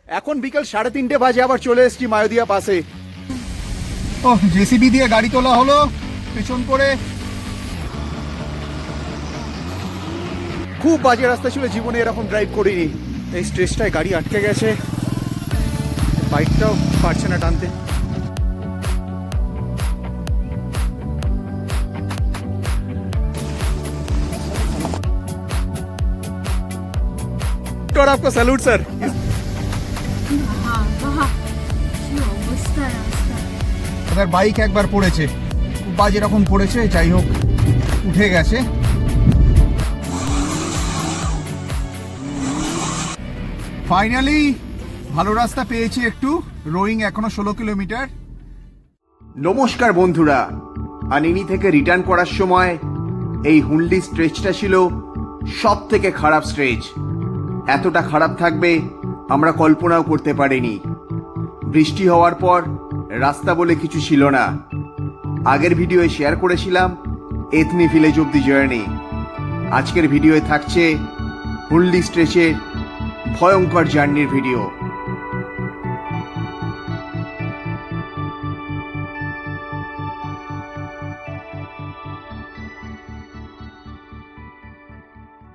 এখন বিকাল 3:30 বাজে, আবার চলে এসেছি মায়োদিয়া পাশে। ও জেসিবি দিয়ে গাড়ি তোলা হলো পেছন করে। খুব বাজে রাস্তা ছিল, জীবনে এরকম ড্রাইভ করিনি। এই স্ট্রেসটায় গাড়ি আটকে গেছে, বাইকটাও পারছে না টানতে। और आपको सैल्यूट सर। ওদের বাইক একবার পড়েছে, খুব বাজে রকম পড়েছে, যাই হোক উঠে গেছে। ফাইনালি ভালো রাস্তা পেয়েছি একটু। রোয়িং এখনো 16 কিলোমিটার। নমস্কার বন্ধুরা, আনিনি থেকে রিটার্ন করার সময় এই হুন্ডি স্ট্রেচটা ছিল সব থেকে খারাপ স্ট্রেচ। এতটা খারাপ থাকবে আমরা কল্পনাও করতে পারিনি। বৃষ্টি হওয়ার পর রাস্তা বলে কিছু ছিল না। আগের ভিডিওয়ে শেয়ার করেছিলাম এথনি ভিলেজ অব দি জার্নি। আজকের ভিডিওয়ে থাকছে হুন্ডি স্ট্রেচের ভয়ঙ্কর জার্নির ভিডিও।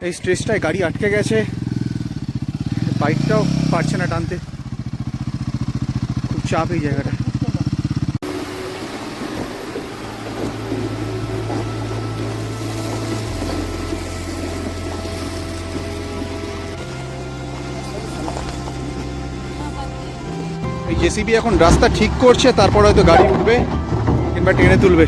এই স্ট্রেচটায় গাড়ি আটকে গেছে, বাইকটাও পারছে না টানতে। খুব চাপ এই জায়গাটা। এই জেসিবি এখন রাস্তা ঠিক করছে, তারপর হয়তো গাড়ি উঠবে কিংবা টেনে তুলবে।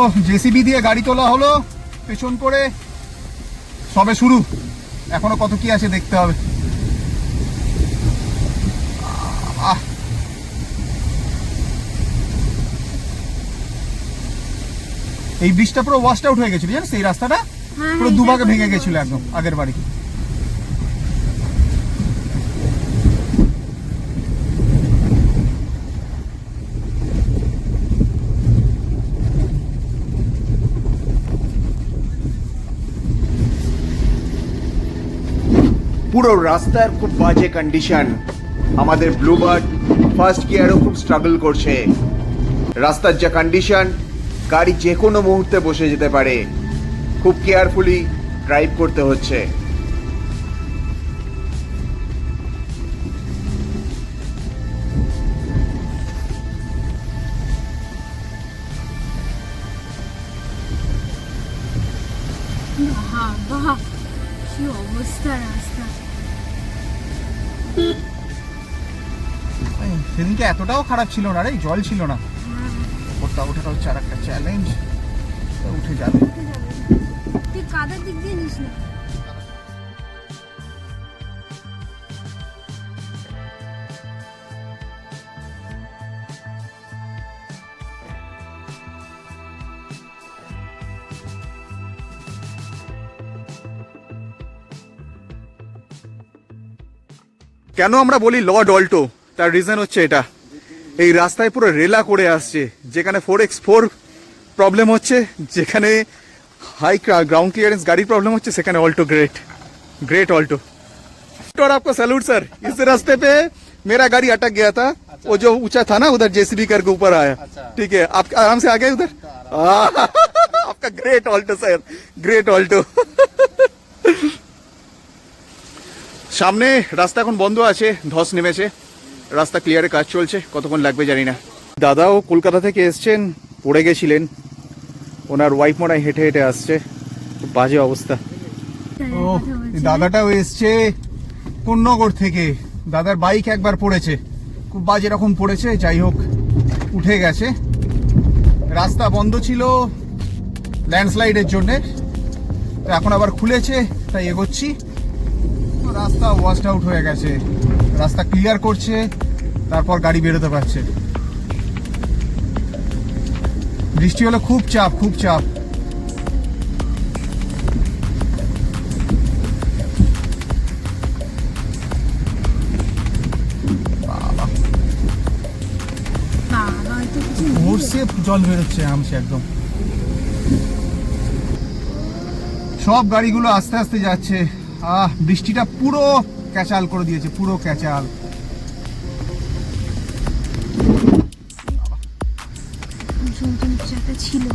ও জেসিবি দিয়ে গাড়ি তোলা হলো পেছন করে। সবে শুরু, এখনো কত কি আছে দেখতে হবে। এই ব্রিজটা পুরো ওয়াশড আউট হয়ে গেছিল, জানিস এই রাস্তাটা পুরো দুভাগে ভেঙে গেছিল একদম আগের বাড়ি। পুরো রাস্তার খুব বাজে কন্ডিশন। আমাদের ব্লুবার্ড ফার্স্ট গিয়ারও খুব স্ট্রাগল করছে। রাস্তার যা কন্ডিশন, গাড়ি যে কোনো মুহূর্তে বসে যেতে পারে। খুব কেয়ারফুলি ড্রাইভ করতে হচ্ছে। কি অবস্থা রাস্তা। সেদিনকে এতটাও খারাপ ছিল না রে, জল ছিল না। ওঠাটা হচ্ছে আর একটা চ্যালেঞ্জ। উঠে যাবে, তুই কাদের দিক দিয়ে নিস না। কেন আমরা বলি লর্ড অল্টো, তার রিজন হচ্ছে এটা। এই রাস্তায় পুরো রেলা করে আসছে। যেখানে 4x4 প্রবলেম হচ্ছে, যেখানে হাই গ্রাউন্ড ক্লিয়ারেন্স গাড়ির প্রবলেম হচ্ছে, সেখানে অল্টো ग्रेट ऑल्टो। और आपको सैल्यूट सर। इस रास्ते पे मेरा गाड़ी अटक गया था। वो जो ऊंचा था ना, उधर जेसीबी करके ऊपर आया। ठीक है, आप आराम से आ गए उधर। आपका great Alto sir, great Alto. সামনে রাস্তা এখন বন্ধ আছে, ধস নেমেছে। রাস্তা ক্লিয়ারের কাজ চলছে, কতক্ষণ লাগবে জানি না। দাদাও কলকাতা থেকে এসছেন, পড়ে গেছিলেন। ওনার ওয়াইফ মনে হয় হেঁটে হেঁটে আসছে। খুব বাজে অবস্থা। ও দাদাটাও এসছে কোন্নগর থেকে। দাদার বাইক একবার পড়েছে, খুব বাজে রকম পড়েছে, যাই হোক উঠে গেছে। রাস্তা বন্ধ ছিল ল্যান্ডস্লাইডের জন্যে, তো এখন আবার খুলেছে, তাই এগোচ্ছি। রাস্তা ওয়াশড আউট হয়ে গেছে, রাস্তা ক্লিয়ার করছে, তারপর গাড়ি বেরোতে পারছে। বৃষ্টি হলে খুব চাপ, খুব চাপ। সে জল বেরোচ্ছে আমসে একদম। সব গাড়িগুলো আস্তে আস্তে যাচ্ছে। বৃষ্টিটা পুরো ক্যাচাল করে দিয়েছে, পুরো ক্যাচাল। চাকা ছিল।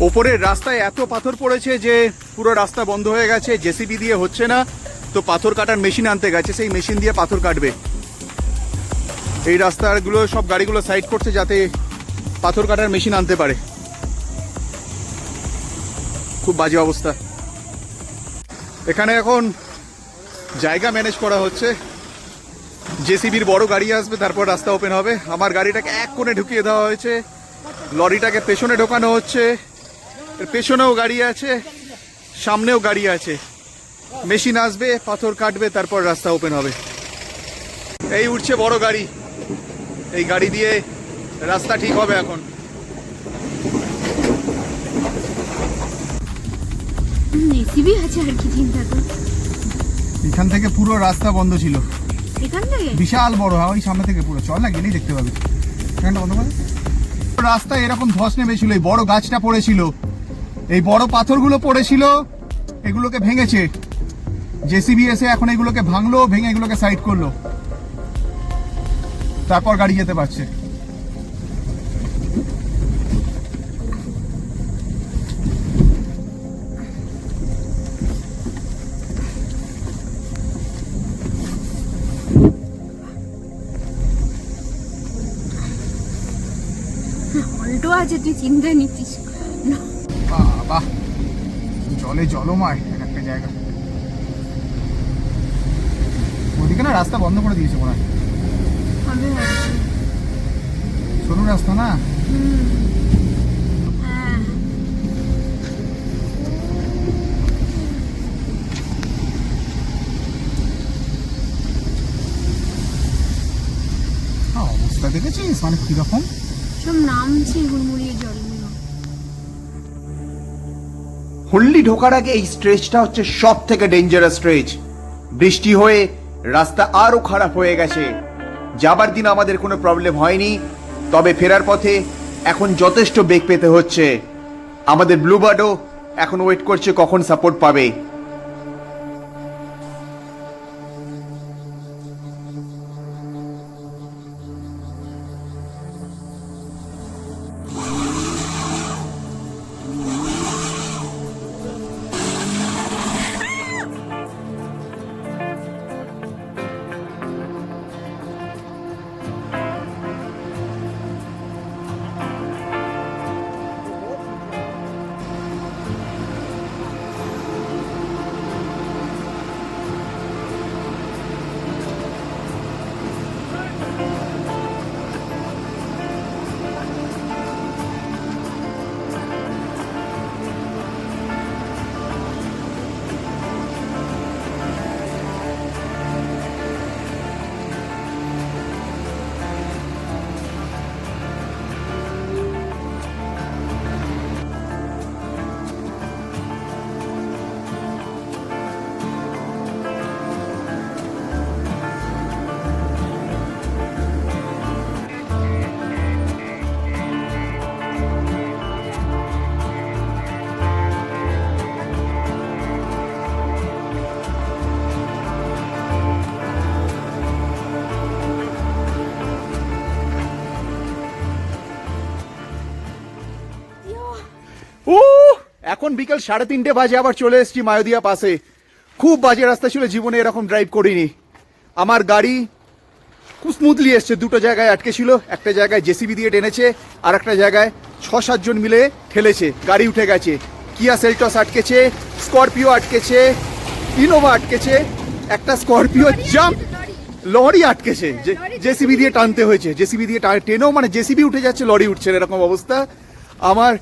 ওপরের রাস্তায় এত পাথর পড়েছে যে পুরো রাস্তা বন্ধ হয়ে গেছে, জেসিবি দিয়ে হচ্ছে না, তো পাথর কাটার মেশিন আনতে গেছে, সেই মেশিন দিয়ে পাথর কাটবে। এই রাস্তাগুলো সব গাড়িগুলো সাইড করছে যাতে পাথর কাটার মেশিন আনতে পারে। খুব বাজে অবস্থা। এখানে এখন জায়গা ম্যানেজ করা হচ্ছে, জেসিবির বড় গাড়ি আসবে, তারপর রাস্তা ওপেন হবে। আমার গাড়িটাকে এক কোণে ঢুকিয়ে দেওয়া হয়েছে, লরিটাকে পেছনে ঢোকানো হচ্ছে। এর পেছনেও গাড়ি আছে, সামনেও গাড়ি আছে। মেশিন আসবে, পাথর কাটবে, তারপর রাস্তা ওপেন হবে। এই উঠছে বড় গাড়ি, এই গাড়ি দিয়ে রাস্তা ঠিক হবে এখন। এসিবি আছে আর কি চিন্তা তো। এখান থেকে পুরো রাস্তা বন্ধ ছিল, এখান থেকে বিশাল বড়। ওই সামনে থেকে পুরো, চল না গেলেই দেখতে পাবি। এখানটা বন্ধ করে। রাস্তায় এরকম ধস নেমেছিল, এই বড় গাছটা পড়েছিল, এই বড় পাথরগুলো পড়েছিল, এগুলোকে ভেঙেছে। জেসিবি এসে এখন এগুলোকে ভাঙলো, ভেঙে এগুলোকে সাইড করলো, তারপর গাড়ি যেতে পারছে। অল্টো আছে, তুই চিন্তা নিচ্ছিস না। বাহ, জলে জলময় একটা জায়গা। ওদিকে না রাস্তা বন্ধ করে দিয়েছে মনে হয়, হবে হয়তো। সরু রাস্তা না। হ্যাঁ অবস্থা দেখেছিস মানে কিরকম? সব নামছে হুড়মুড়িয়ে জলগুলো। হুল্লি ঢোকার আগে এই স্ট্রেচটা হচ্ছে সব থেকে ডেঞ্জারাস স্ট্রেচ। বৃষ্টি হয়ে রাস্তা আরো খারাপ হয়ে গেছে। যাবার দিন আমাদের কোনো প্রবলেম হয়নি, তবে ফেরার পথে এখন যথেষ্ট বেগ পেতে হচ্ছে। আমাদের ব্লুবার্ডও এখন ওয়েট করছে কখন সাপোর্ট পাবে। এখন বিকেল 3:30 বাজে, আবার চলে এসেছি মায়োদিয়া পাশে। খুব বাজে রাস্তা ছিল, জীবনে এরকম ড্রাইভ করিনি। আমার গাড়ি খুব স্মুথলি এসছে, দুটো জায়গায় আটকে ছিল, একটা জায়গায় জেসিবি দিয়ে টেনেছে, আর একটা জায়গায় 6-7 জন মিলে ঠেলেছে, গাড়ি উঠে গেছে। কিয়া সেলটস আটকেছে, স্করপিও আটকেছে, ইনোভা আটকেছে, একটা স্করপিও জাম্প, লরি আটকেছে, জেসিবি দিয়ে টানতে হয়েছে। জেসিবি দিয়ে টেনেও মানে জেসিবি উঠে যাচ্ছে, লরি উঠছে না, এরকম অবস্থা। আমার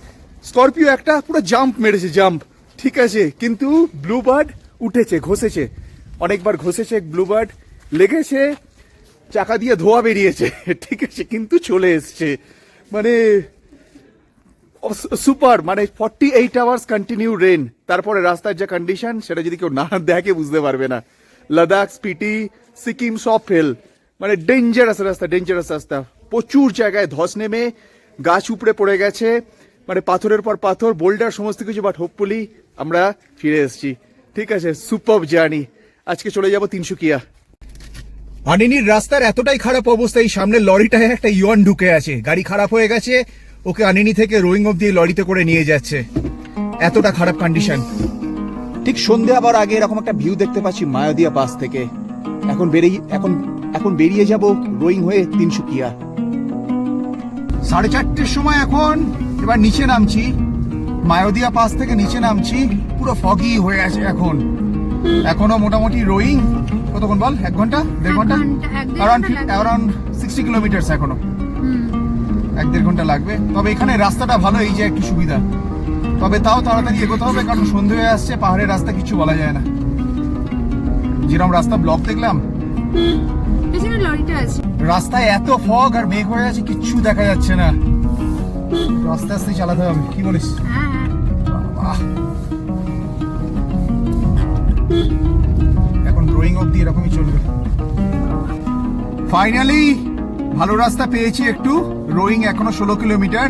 স্করপিও একটা পুরো জাম্প মেরেছে, জাম্প, ঠিক আছে, কিন্তু ব্লুবার্ড উঠেছে, ঘষেছে, অনেকবার ঘষেছে ব্লুবার্ড, লেগেছে, চাকা দিয়ে ধোয়া বেরিয়েছে, ঠিক আছে, কিন্তু চলে এসছে। মানে সুপার, মানে 48 আওয়ার্স কন্টিনিউ রেন, তারপরে রাস্তার যে কন্ডিশন সেটা যদি কেউ না দেখে বুঝতে পারবে না। লাদাখ, স্পিটি, সিকিম সব ফেল, মানে ডেঞ্জারাস রাস্তা। প্রচুর জায়গায় ধস নেমে গাছ উপড়ে পড়ে গেছে, মানে পাথরের পর পাথর, বোল্ডার, সমস্ত কিছু। বাট হোপফুলি আমরা ফিরে এসেছি, ঠিক আছে। Super journey. আজকে চলে যাব তিনসুকিয়া। আনিনির রাস্তার এতটাই খারাপ অবস্থা, এই সামনে লরিটায় একটা ইয়ন ঢুকে আছে, গাড়ি খারাপ হয়ে গেছে, ওকে আনিনি থেকে রোয়িং অফ দিয়ে লরিতে করে নিয়ে যাচ্ছে, এতটা খারাপ কন্ডিশন। ঠিক সন্ধে আবার আগে এরকম একটা ভিউ দেখতে পাচ্ছি মায়াদিয়া পাস থেকে। এখন বেরিয়ে যাব রোয়িং হয়ে তিনসুকিয়া। 4:30 সময় এখন। এবার নিচে নামছি, মায়াদিয়া পাস থেকে নিচে নামছি, পুরো ফগি হয়ে আছে এখন। এখনো মোটামুটি রোয়িং কতক্ষণ বল, 1 ঘন্টা 1.5 ঘন্টা, অ্যারাউন্ড 60 কিলোমিটার এখনো, 1-1.5 ঘন্টা লাগবে। তবে এখানে রাস্তাটা ভালো, এই যে একটু সুবিধা। তবে তাও তাড়াতাড়ি এগোতে হবে, কারণ সন্ধে হয়ে আসছে, পাহাড়ের রাস্তা কিছু বলা যায় না। যেরকম রাস্তা ব্লক দেখলাম, পেছনে লরিটা আছে। রাস্তায় এত ফগ আর মেঘ হয়ে আছে, কিচ্ছু দেখা যাচ্ছে না। আস্তে আস্তে চালাতে হবে, কি বলিস? হ্যাঁ, বাহ। এখন ড্রয়িং অব্দি এরকমই চলবে। ফাইনালি ভালো রাস্তা পেয়েছি একটু। রোয়িং এখনো 16 কিলোমিটার,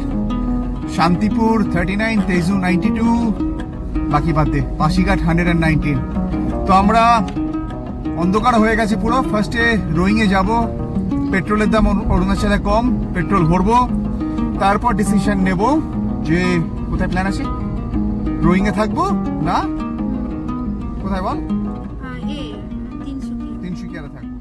শান্তিপুর 39, তেজু 92, বাকি বাদ দে, পাশিঘাট 119। তো আমরা অন্ধকার হয়ে গেছে পুরো। ফার্স্টে রোয়িং এ যাব, পেট্রোলের দাম অরুণাচলে কম, পেট্রোল ভরবো, তারপর ডিসিশন নেব যে কোথায় প্ল্যান আছে। রোয়িং এ থাকবো না কোথায় বল, তিনসুকিয়া। তিনসুকিয়াতে থাকবো।